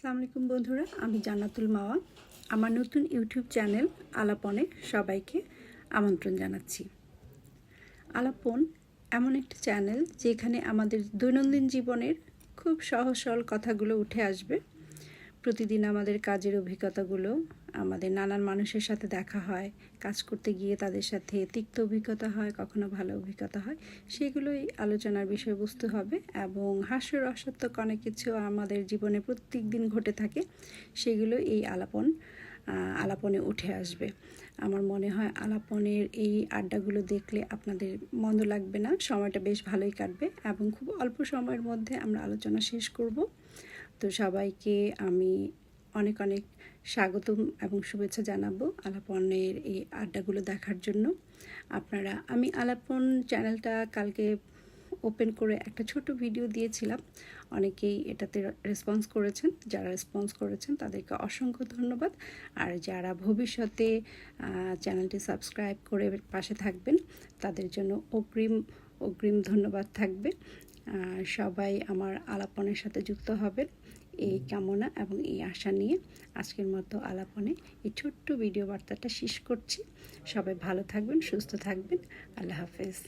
আসসালামু আলাইকুম বন্ধুরা, আমি জান্নাতুল মাওয়া। আমার নতুন ইউটিউব চ্যানেল আলাপনে সবাইকে আমন্ত্রণ জানাচ্ছি। আলাপন এমন একটি চ্যানেল যেখানে আমাদের দৈনন্দিন জীবনের খুব সহজ সরল কথাগুলো উঠে আসবে। প্রতিদিন আমাদের কাজের অভিজ্ঞতাগুলো, আমাদের নানান মানুষের সাথে দেখা হয়, কাজ করতে গিয়ে তাদের সাথে তিক্ত অভিজ্ঞতা হয়, কখনো ভালো অভিজ্ঞতা হয়, সেগুলোই আলোচনার বিষয়বস্তু হবে। এবং হাস্যরসাত্মক অনেক কিছু আমাদের জীবনে প্রত্যেক দিন ঘটে থাকে, সেগুলো এই আলাপনে উঠে আসবে। আমার মনে হয় আলাপনের এই আড্ডাগুলো দেখলে আপনাদের মন্দ লাগবে না, সময়টা বেশ ভালোই কাটবে এবং খুব অল্প সময়ের মধ্যে আমরা আলোচনা শেষ করব। তো সবাইকে আমি অনেক অনেক স্বাগতম এবং শুভেচ্ছা জানাবো আলাপনের এই আড্ডাগুলো দেখার জন্য। আমি আলাপন চ্যানেলটা কালকে ওপেন করে একটা ছোট ভিডিও দিয়েছিলাম, অনেকেই এটাতে রেসপন্স করেছেন। যারা রেসপন্স করেছেন তাদেরকে অসংখ্য ধন্যবাদ। আর যারা ভবিষ্যতে চ্যানেলটি সাবস্ক্রাইব করে পাশে থাকবেন তাদের জন্য অগ্রিম ধন্যবাদ থাকবে। সবাই আমার আলাপনের সাথে যুক্ত হবেন এই কামনা এবং এই আশা নিয়ে আজকের মতো আলাপনে এই ছোট্ট ভিডিও বার্তাটা শেষ করছি। সবাই ভালো থাকবেন, সুস্থ থাকবেন। আল্লাহ হাফেজ।